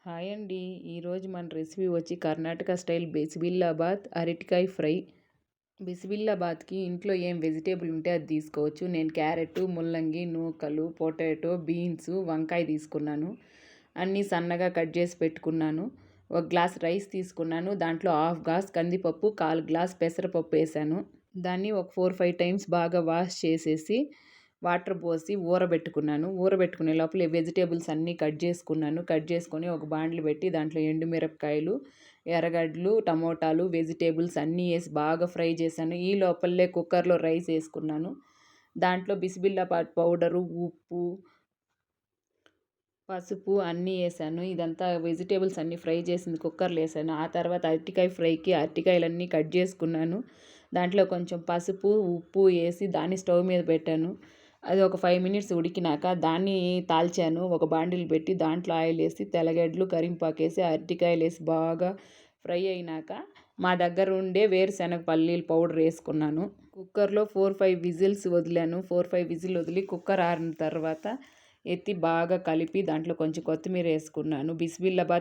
Hi అండి. ఈరోజు మన రెసిపీ వచ్చి కర్ణాటక స్టైల్ బిసిబిల్లాబాత్ అరటికాయ ఫ్రై. బిసిబిల్లాబాత్కి ఇంట్లో ఏం వెజిటేబుల్ ఉంటే అది తీసుకోవచ్చు. నేను క్యారెట్, ముల్లంగి, నూకలు, పొటాటో, బీన్స్, వంకాయ తీసుకున్నాను. అన్నీ సన్నగా కట్ చేసి పెట్టుకున్నాను. ఒక గ్లాస్ రైస్ తీసుకున్నాను. దాంట్లో హాఫ్ గ్లాస్ కందిపప్పు, 1/4 గ్లాస్ పెసరపప్పు వేసాను. దాన్ని ఒక 4-5 టైమ్స్ బాగా వాష్ చేసేసి వాటర్ పోసి ఊరబెట్టుకున్నాను. ఊరబెట్టుకునే లోపల వెజిటేబుల్స్ అన్నీ కట్ చేసుకొని ఒక బాండ్లు పెట్టి దాంట్లో ఎండుమిరపకాయలు, ఎర్రగడ్డలు, టమోటాలు, వెజిటేబుల్స్ అన్నీ వేసి బాగా ఫ్రై చేశాను. ఈ లోపలే కుక్కర్లో రైస్ వేసుకున్నాను. దాంట్లో బిసిబిల్లాబాత్ పౌడరు, ఉప్పు, పసుపు అన్నీ వేసాను. ఇదంతా వెజిటేబుల్స్ అన్నీ ఫ్రై చేసింది కుక్కర్లో వేసాను. ఆ తర్వాత అరటికాయ ఫ్రైకి అరటికాయలన్నీ కట్ చేసుకున్నాను. దాంట్లో కొంచెం పసుపు, ఉప్పు వేసి దాన్ని స్టవ్ మీద పెట్టాను. అది ఒక 5 మినిట్స్ ఉడికినాక దాన్ని తాల్చాను. ఒక బాండిల్ పెట్టి దాంట్లో ఆయిల్ వేసి తెల్లగడ్డలు, కరింపాకు వేసి అరటికాయలు వేసి బాగా ఫ్రై అయినాక మా దగ్గర ఉండే వేరుశనగ పల్లీల పౌడర్ వేసుకున్నాను. కుక్కర్లో 4-5 విజిల్స్ వదిలాను. 4-5 విజిల్ వదిలి కుక్కర్ ఆరిన తర్వాత ఎత్తి బాగా కలిపి దాంట్లో కొంచెం కొత్తిమీర వేసుకున్నాను. బిసిబిల్లాబాత్